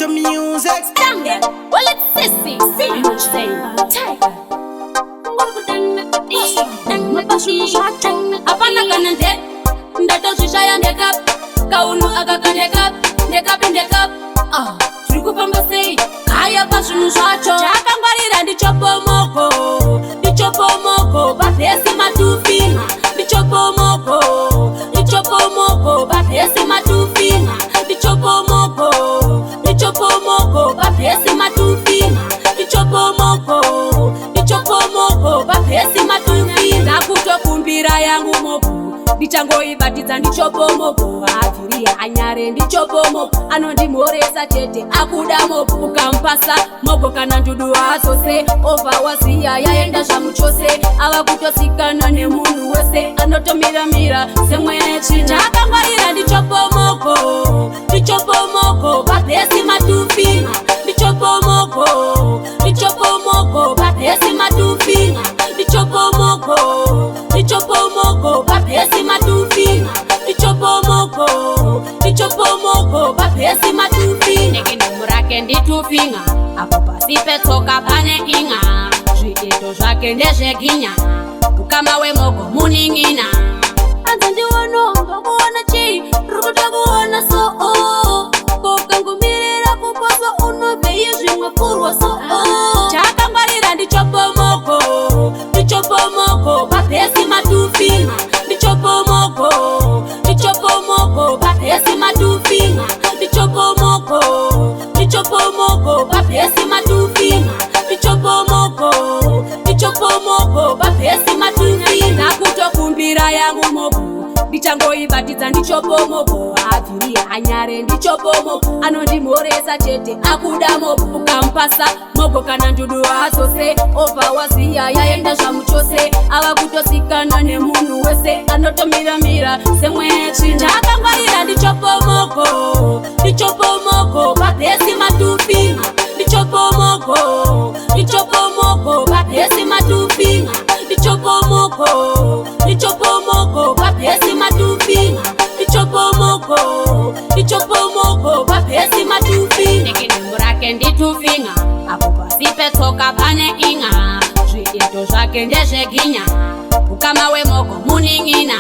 the music. Stand there. Well, it's sissy. See you say. Tiger. Apana kanante. Ndato shishaya ndekap. Kaunu akaka ndekap. Turikufamba sei. Kaya pazvinhu zvacho. Chakangwarira ndichopomoko. Bapesi matufinga. Ndichopomoko. Bapesi matufinga. Ndichopomoko. Bapesi matufinga. Ndichopomoko. Bapesi matufinga. Ndakutokumbira yangu mopo. Ndichangoibatidza ndichopomoko. Avhiriya anyare ndichopomoko. Anondimhoresa chete akuda mopo. Ukampasa mopo kana ndudu azose. Ova waziya yaenda zvamuchose. Ava kutosikana nemunhu wese. Anotomiramira semwene china. Chakangwarira ndichopomoko. Bapesi matufinga. Ndichopomoko. Bapesi matufinga. Ndichopomoko. Bapesi matufinga. Ndichopomoko. Bapesi matufinga. Nekenemu rake nditufinga. Apo pasi petsoka pane inga. Zviito zvake ndezveginya. Ukama wemoko muning'ina. Anza ndiwononga kuona chii. Rukuta kuona so kokangumirira kuposa unobveyi zvimwe kurwa so chakangwarira ndichopomoko. Bapesi matufinga. Ndichopomoko. Bapesi matufinga. Ndichopomoko. Bapesi matufinga. Ndichopomoko. Bapesi matufinga. Ndakutokumbira yangu mopo. Ndichangoibatidza ndichopomoko. Avhiriya anyare ndichopomoko. Anondimhoresa chete akuda mopo. Ukampasa mopo kana ndudu azose. Obva waziya yaenda zvamuchose. Ava kutosikana nemunhu wese. Anotomiramira semwene china. Chakangwarira ndichopomoko. Bapesi matufinga. Ndichopomoko. Bapesi matufinga. Ndichopomoko. Bapesi matufinga. Ndichopomoko. Bapesi matufinga. Nekenemu rake nditufinga. Apo pasi petsoka pane inga. Zviito zvake ndezveginya. Ukama wemoko muning'ina.